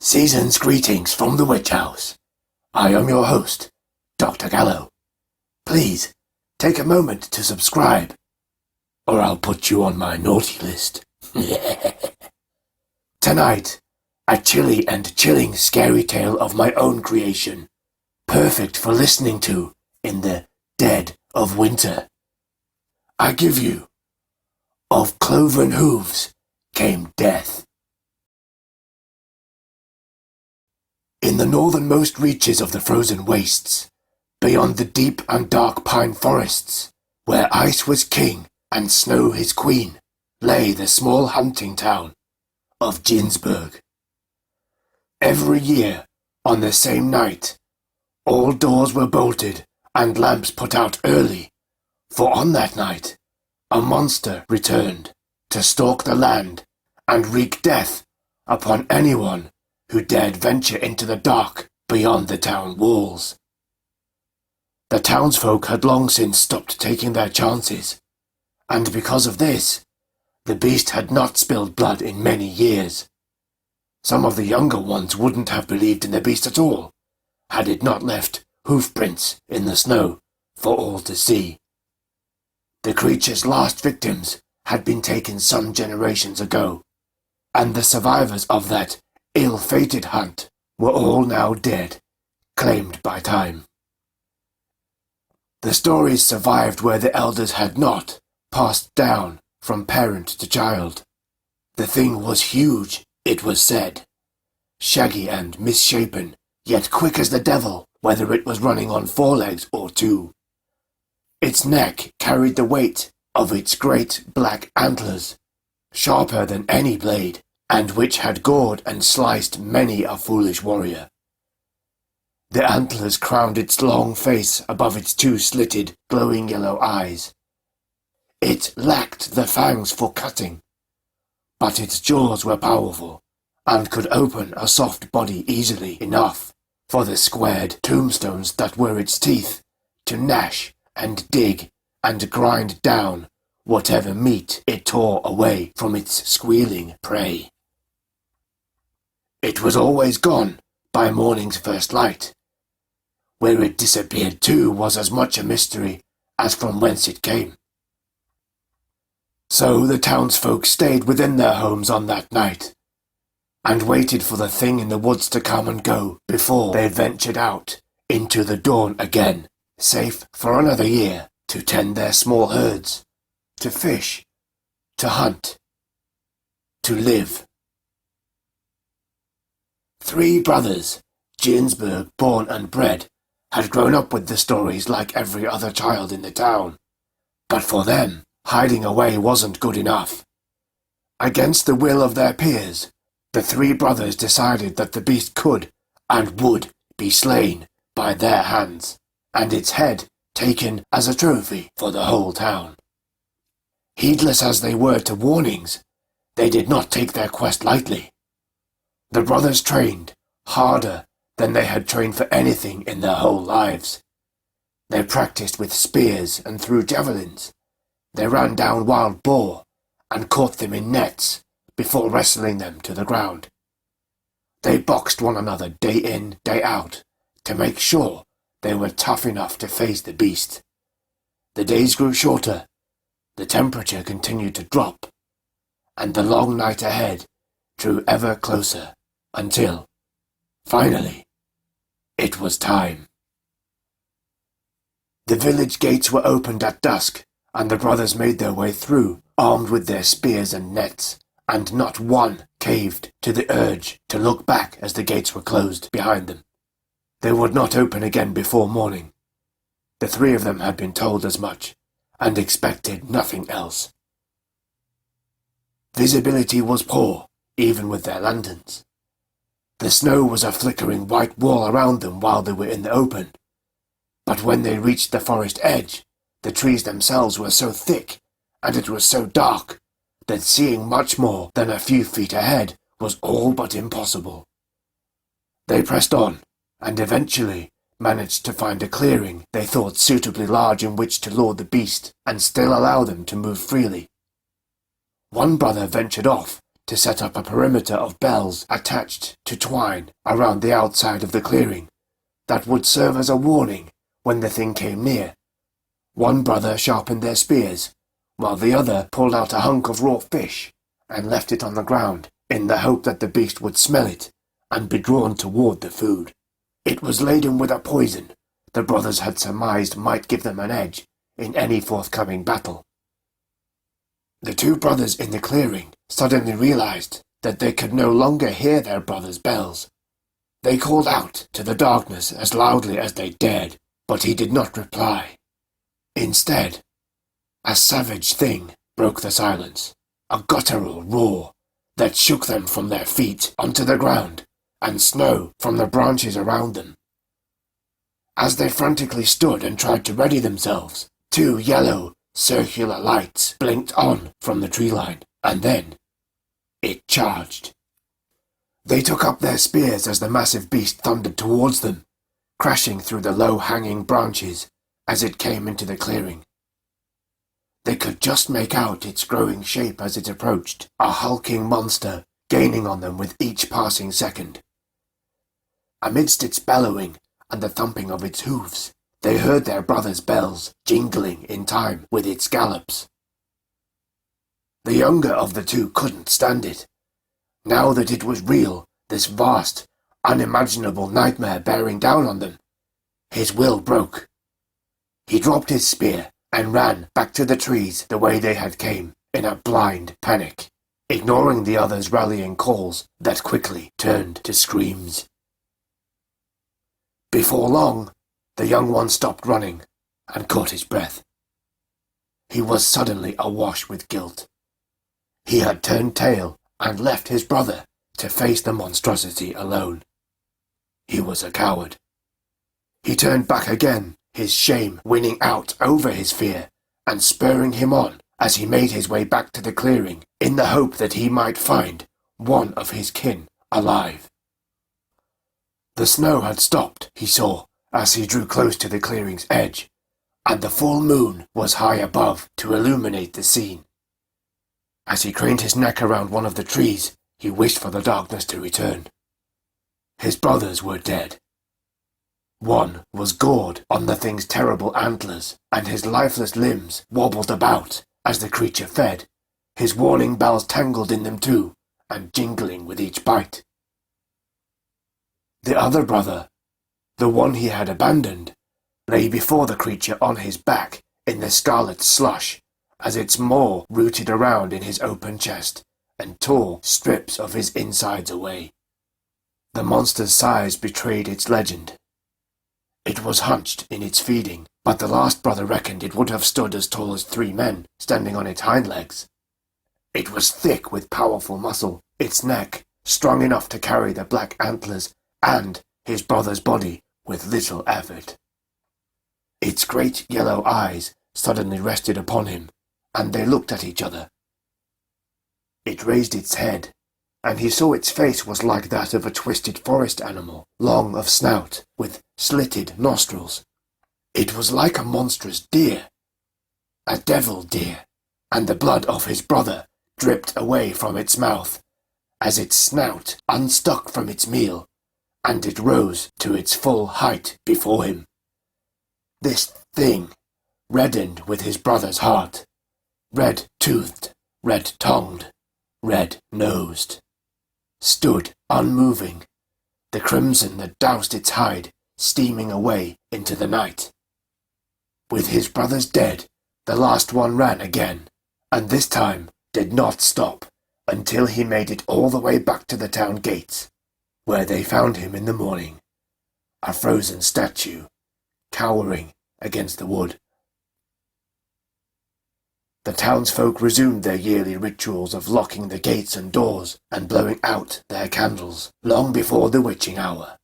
Season's greetings from the Witch House. I am your host, Dr. Gallo. Please, take a moment to subscribe, or I'll put you on my naughty list. Tonight, a chilly and chilling scary tale of my own creation, perfect for listening to in the dead of winter. I give you, of Cloven Hooves came death. In the northernmost reaches of the frozen wastes, beyond the deep and dark pine forests, where ice was king and snow his queen, lay the small hunting town of Ginsburg. Every year, on the same night, all doors were bolted and lamps put out early, for on that night, a monster returned to stalk the land and wreak death upon anyone who dared venture into the dark beyond the town walls. The townsfolk had long since stopped taking their chances, and because of this, the beast had not spilled blood in many years. Some of the younger ones wouldn't have believed in the beast at all, had it not left hoof prints in the snow for all to see. The creature's last victims had been taken some generations ago, and the survivors of that ill-fated hunt were all now dead, claimed by time. The stories survived where the elders had not passed down from parent to child. The thing was huge, it was said, shaggy and misshapen, yet quick as the devil, whether it was running on 4 legs or 2. Its neck carried the weight of its great black antlers, sharper than any blade, and which had gored and sliced many a foolish warrior. The antlers crowned its long face above its 2 slitted, glowing yellow eyes. It lacked the fangs for cutting, but its jaws were powerful, and could open a soft body easily enough for the squared tombstones that were its teeth to gnash and dig and grind down whatever meat it tore away from its squealing prey. It was always gone by morning's first light. Where it disappeared to was as much a mystery as from whence it came. So the townsfolk stayed within their homes on that night, and waited for the thing in the woods to come and go before they ventured out into the dawn again, safe for another year to tend their small herds, to fish, to hunt, to live. 3 brothers, Ginsburg born and bred, had grown up with the stories like every other child in the town. But for them, hiding away wasn't good enough. Against the will of their peers, the 3 brothers decided that the beast could and would be slain by their hands, and its head taken as a trophy for the whole town. Heedless as they were to warnings, they did not take their quest lightly. The brothers trained harder than they had trained for anything in their whole lives. They practiced with spears and threw javelins. They ran down wild boar and caught them in nets before wrestling them to the ground. They boxed one another day in, day out to make sure they were tough enough to face the beast. The days grew shorter, the temperature continued to drop, and the long night ahead drew ever closer until, finally, it was time. The village gates were opened at dusk, and the brothers made their way through, armed with their spears and nets, and not one caved to the urge to look back as the gates were closed behind them. They would not open again before morning. The 3 of them had been told as much, and expected nothing else. Visibility was poor, even with their lanterns. The snow was a flickering white wall around them while they were in the open, but when they reached the forest edge, the trees themselves were so thick, and it was so dark, that seeing much more than a few feet ahead was all but impossible. They pressed on, and eventually managed to find a clearing they thought suitably large in which to lure the beast and still allow them to move freely. One brother ventured off to set up a perimeter of bells attached to twine around the outside of the clearing that would serve as a warning when the thing came near. One brother sharpened their spears, while the other pulled out a hunk of raw fish and left it on the ground in the hope that the beast would smell it and be drawn toward the food. It was laden with a poison the brothers had surmised might give them an edge in any forthcoming battle. The two brothers in the clearing suddenly realized that they could no longer hear their brother's bells. They called out to the darkness as loudly as they dared, but he did not reply. Instead, a savage thing broke the silence, a guttural roar that shook them from their feet onto the ground and snow from the branches around them. As they frantically stood and tried to ready themselves, two yellow, circular lights blinked on from the tree line, and then it charged. They took up their spears as the massive beast thundered towards them, crashing through the low-hanging branches as it came into the clearing. They could just make out its growing shape as it approached, a hulking monster gaining on them with each passing second. Amidst its bellowing and the thumping of its hooves, they heard their brother's bells jingling in time with its gallops. The younger of the two couldn't stand it. Now that it was real, this vast, unimaginable nightmare bearing down on them, his will broke. He dropped his spear and ran back to the trees the way they had came, in a blind panic, ignoring the others' rallying calls that quickly turned to screams. Before long, the young one stopped running and caught his breath. He was suddenly awash with guilt. He had turned tail and left his brother to face the monstrosity alone. He was a coward. He turned back again, his shame winning out over his fear and spurring him on as he made his way back to the clearing in the hope that he might find one of his kin alive. The snow had stopped, he saw, as he drew close to the clearing's edge, and the full moon was high above to illuminate the scene. As he craned his neck around one of the trees, he wished for the darkness to return. His brothers were dead. One was gored on the thing's terrible antlers, and his lifeless limbs wobbled about as the creature fed, his warning bells tangled in them too, and jingling with each bite. The other brother, the one he had abandoned, lay before the creature on his back in the scarlet slush, as its maw rooted around in his open chest and tore strips of his insides away. The monster's size betrayed its legend. It was hunched in its feeding, but the last brother reckoned it would have stood as tall as 3 men standing on its hind legs. It was thick with powerful muscle, its neck strong enough to carry the black antlers and his brother's body with little effort. Its great yellow eyes suddenly rested upon him, and they looked at each other. It raised its head, and he saw its face was like that of a twisted forest animal, long of snout, with slitted nostrils. It was like a monstrous deer, a devil deer, and the blood of his brother dripped away from its mouth as its snout unstuck from its meal, and it rose to its full height before him. This thing reddened with his brother's heart, red-toothed, red-tongued, red-nosed, stood unmoving, the crimson that doused its hide steaming away into the night. With his brothers dead, the last one ran again, and this time did not stop until he made it all the way back to the town gates, where they found him in the morning, a frozen statue, cowering against the wood. The townsfolk resumed their yearly rituals of locking the gates and doors and blowing out their candles long before the witching hour,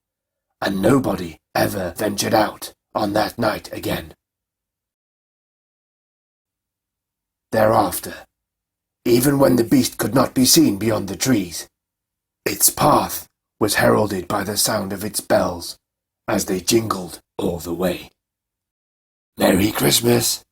and nobody ever ventured out on that night again. Thereafter, even when the beast could not be seen beyond the trees, its path was heralded by the sound of its bells as they jingled all the way. Merry Christmas!